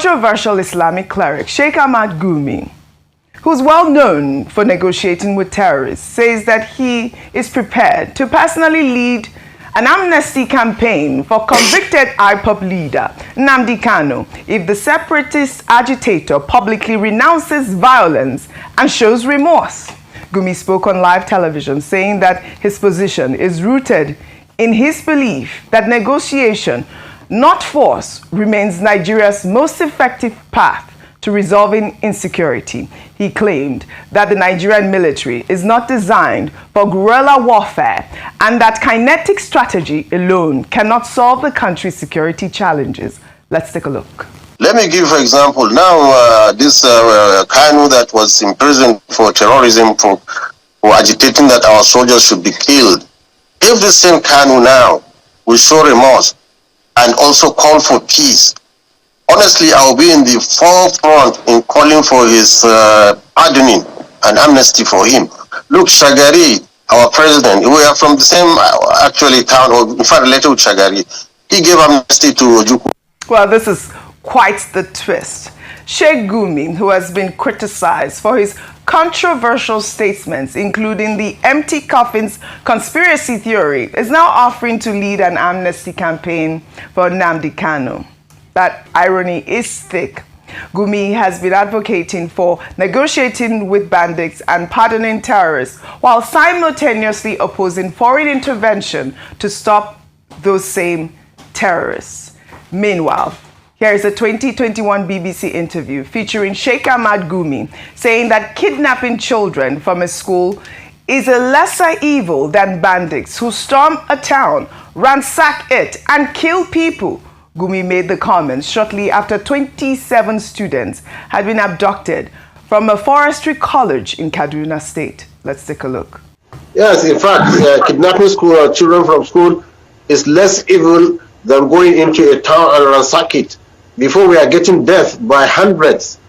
controversial Islamic cleric Sheikh Gumi, who's well known for negotiating with terrorists, says that he is prepared to personally lead an amnesty campaign for convicted IPOB leader Nnamdi Kanu if the separatist agitator publicly renounces violence and shows remorse. Gumi spoke on live television saying that his position is rooted in his belief that negotiation, not force, remains Nigeria's most effective path to resolving insecurity. He claimed that the Nigerian military is not designed for guerrilla warfare and that kinetic strategy alone cannot solve the country's security challenges. Let's take a look. Let me give an example. Now, this Kanu that was imprisoned for terrorism, for agitating that our soldiers should be killed. If the same Kanu now will show remorse and also call for peace, honestly, I will be in the forefront in calling for his pardoning and amnesty for him. Look, Shagari, our president, we are from the same actually town, or in fact related with Shagari. He gave amnesty to Ojukwu. Well, this is quite the twist. Sheikh Gumi, who has been criticized for his controversial statements, including the empty coffins conspiracy theory, is now offering to lead an amnesty campaign for Nnamdi Kanu. That irony is thick. Gumi has been advocating for negotiating with bandits and pardoning terrorists while simultaneously opposing foreign intervention to stop those same terrorists. Meanwhile, here is a 2021 BBC interview featuring Sheikh Gumi saying that kidnapping children from a school is a lesser evil than bandits who storm a town, ransack it, and kill people. Gumi made the comments shortly after 27 students had been abducted from a forestry college in Kaduna State. Let's take a look. Yes, in fact, kidnapping children from school is less evil than going into a town and ransack it. Before, we are getting death by hundreds,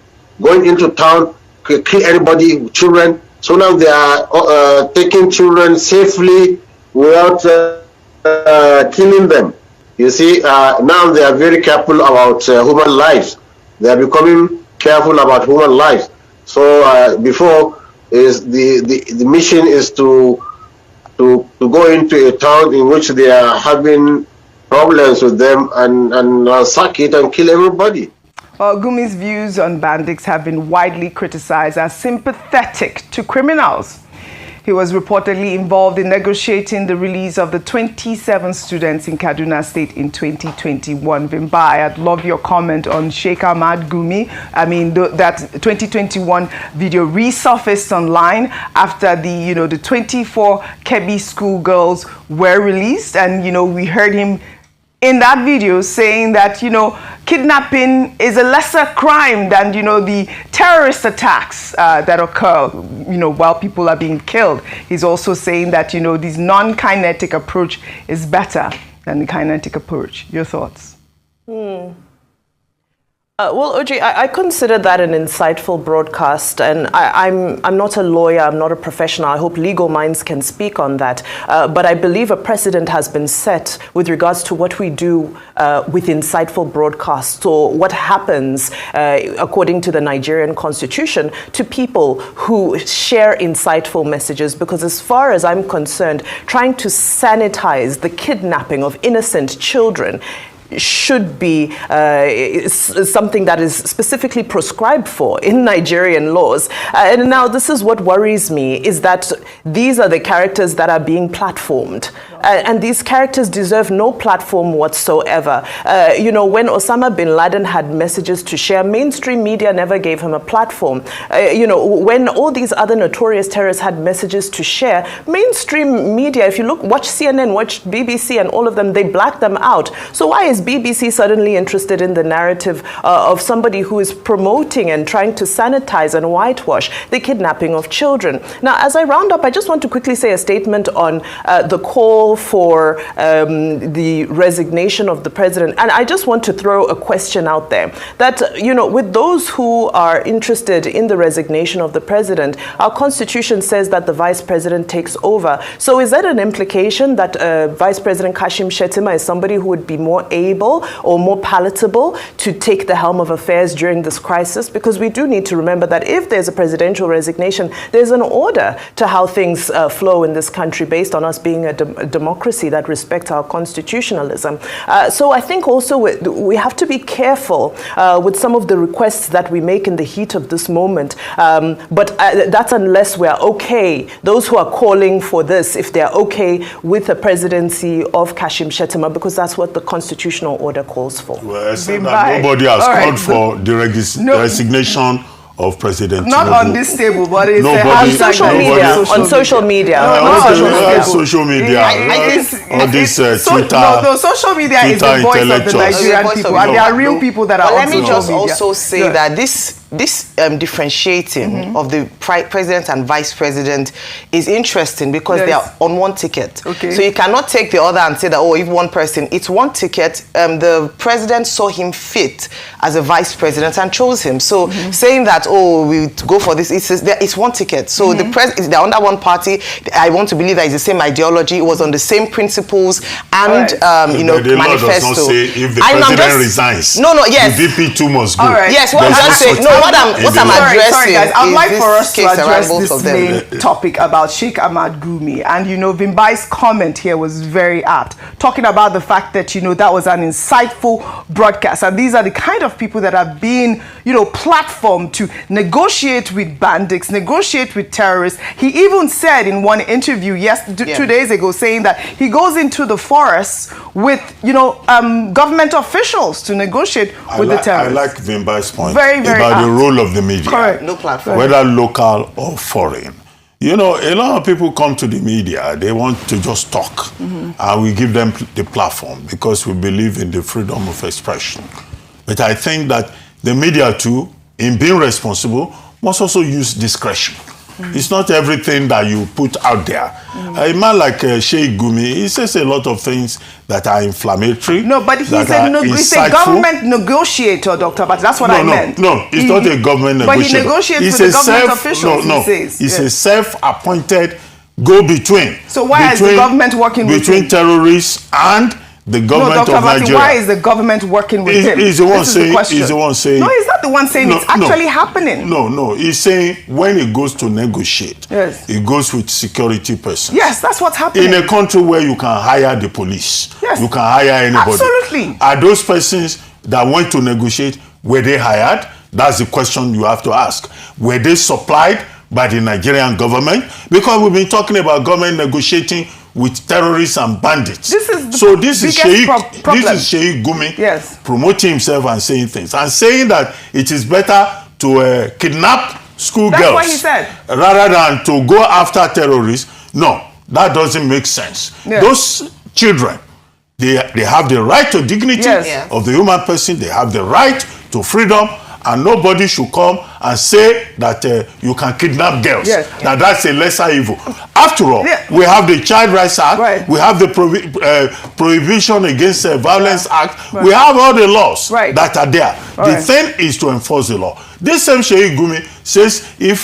going into town, kill anybody, children. So now they are taking children safely without killing them. You see, now they are very careful about human lives. They are becoming careful about human lives. So before, is the mission is to go into a town in which they are having problems with them and sack it and kill everybody. Well, Gumi's views on bandits have been widely criticized as sympathetic to criminals. He was reportedly involved in negotiating the release of the 27 students in Kaduna State in 2021. Vimbai, I'd love your comment on Sheikh Gumi. I mean, that 2021 video resurfaced online after the 24 Kebbi schoolgirls were released, and we heard him in that video saying that kidnapping is a lesser crime than the terrorist attacks that occur while people are being killed. He's also saying that this non-kinetic approach is better than the kinetic approach. Your thoughts? Well, OJ, I consider that an insightful broadcast, and I'm not a lawyer, I'm not a professional. I hope legal minds can speak on that. But I believe a precedent has been set with regards to what we do with insightful broadcasts, or what happens according to the Nigerian constitution to people who share insightful messages. Because as far as I'm concerned, trying to sanitize the kidnapping of innocent children should be something that is specifically prescribed for in Nigerian laws. And now this is what worries me, is that these are the characters that are being platformed. And these characters deserve no platform whatsoever. When Osama bin Laden had messages to share, mainstream media never gave him a platform. When all these other notorious terrorists had messages to share, mainstream media, if you watch CNN, watch BBC and all of them, they black them out. So why is BBC suddenly interested in the narrative of somebody who is promoting and trying to sanitize and whitewash the kidnapping of children? Now, as I round up, I just want to quickly say a statement on the call call for the resignation of the president. And I just want to throw a question out there that, with those who are interested in the resignation of the president, our constitution says that the vice president takes over. So is that an implication that Vice President Kashim Shettima is somebody who would be more able or more palatable to take the helm of affairs during this crisis? Because we do need to remember that if there's a presidential resignation, there's an order to how things flow in this country based on us being a democracy that respects our constitutionalism. So I think also we have to be careful with some of the requests that we make in the heat of this moment. But that's unless we're okay, those who are calling for this, if they're okay with the presidency of Kashim Shettima, because that's what the constitutional order calls for. Well, I said that nobody has called for the resignation of President Not Tinubu. on this table, but it's Nobody- on social nobody- media. On social media. Social media. All this Twitter. No, social media is the voice of the intellectuals. Nigerian people, and there are real people that are But on let me social just media. also say that this differentiating of the president and vice president is interesting because they are on one ticket. Okay. So you cannot take the other and say that, if one person, it's one ticket. The president saw him fit as a vice president and chose him. So saying that, we go for this, it's one ticket. So they're under one party. I want to believe that it's the same ideology. It was on the same principles and, The law manifesto. does not say if the president resigns, yes. the DP2 must go. All right. Yes, what I'm There's just no saying, such what I'm addressing Sorry, guys. I'd is like this for us to case address around both this of them. main topic about Sheikh Ahmad Gumi. And, Vimbai's comment here was very apt, talking about the fact that, that was an insightful broadcast. And these are the kind of people that are being, platformed to negotiate with bandits, negotiate with terrorists. He even said in one interview 2 days ago, saying that he goes into the forests with, government officials to negotiate with the terrorists. I like Vimbai's point Very, very about the apt. role of the media. Correct. No platform. Whether local or foreign. A lot of people come to the media, they want to just talk, and we give them the platform because we believe in the freedom of expression. But I think that the media too, in being responsible, must also use discretion. It's not everything that you put out there. A man like Sheikh Gumi, he says a lot of things that are inflammatory. No, but he's a government negotiator, Dr. But that's what I meant. No, it's not a government negotiator. But he negotiates with the government officials, he says. He's a self-appointed go-between. So why is the government working with him? Between terrorists and the government of Nigeria. Why is the government working with him? He's the one saying. No, he's not the one saying it's actually happening. No. He's saying when he goes to negotiate, he goes with security persons. Yes, that's what's happening. In a country where you can hire the police, you can hire anybody. Absolutely. Are those persons that went to negotiate, were they hired? That's the question you have to ask. Were they supplied by the Nigerian government? Because we've been talking about government negotiating with terrorists and bandits. This is Sheikh Gumi promoting himself and saying things and saying that it is better to kidnap schoolgirls. That's what he said. Rather than to go after terrorists. No, that doesn't make sense. Yes. Those children, they have the right to dignity of the human person. They have the right to freedom. And nobody should come and say that you can kidnap girls. Now that's a lesser evil. After all, we have the Child Rights Act. We have the Prohibition Against Violence Act. We have all the laws that are there. The thing is to enforce the law. This same Sheikh Gumi says if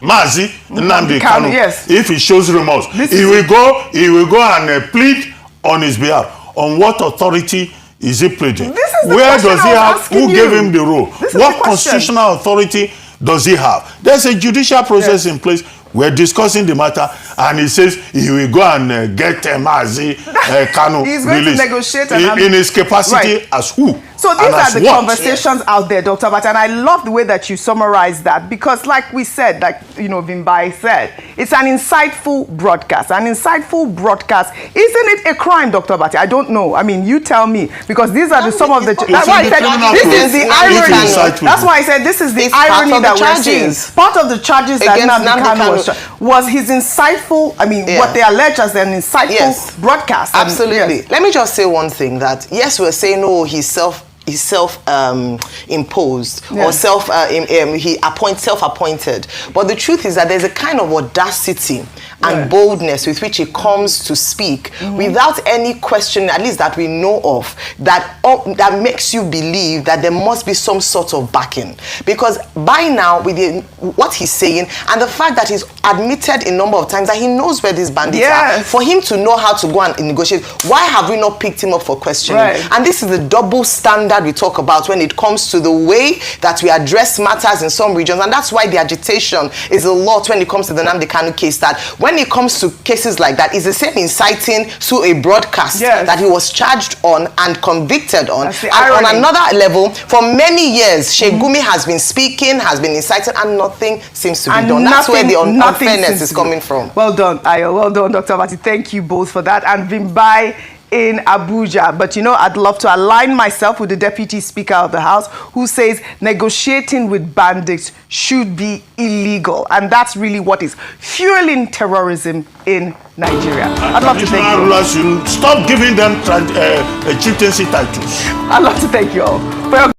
Mazi Nnamdi Kanu, if he shows remorse, he will go and plead on his behalf. On what authority is he pleading? Where does he have? Who gave him the role? What constitutional authority does he have? There's a judicial process in place. We're discussing the matter, and he says he will go and get Mazi Kanu He's going to negotiate in his capacity as who? So these are the conversations out there, Dr. Bat, and I love the way that you summarize that because like we said, Vimbai said, it's an insightful broadcast. An insightful broadcast. Isn't it a crime, Dr. Bat? I don't know. I mean, you tell me because these are some of the... That's why I said this is the irony. That's why I said this is the irony that we're seeing. Part of the charges that Nnamdi Kanu was his insightful, what they allege as an insightful broadcast. Absolutely. Let me just say one thing that, yes, we're saying, he's is self-imposed or he self-appointed. But the truth is that there's a kind of audacity and boldness with which he comes to speak without any question, at least that we know of, that makes you believe that there must be some sort of backing. Because by now, with what he's saying and the fact that he's admitted a number of times that he knows where these bandits are, for him to know how to go and negotiate, why have we not picked him up for questioning? And this is the double standard we talk about when it comes to the way that we address matters in some regions, and that's why the agitation is a lot when it comes to the Nnamdi Kanu case, that when it comes to cases like that, it's the same inciting to a broadcast that he was charged on and convicted on. And on another level, for many years, Sheikh Gumi has been speaking, has been incited, and nothing seems to be done. That's where the unfairness is coming from. Well done, Ayo. Well done, Dr. Abati. Thank you both for that. And Vimbai in Abuja. But you know, I'd love to align myself with the Deputy Speaker of the House, who says negotiating with bandits should be illegal. And that's really what is fueling terrorism in Nigeria. I'd love to thank you. Rulers should stop giving them chieftaincy titles. I'd love to thank you all for your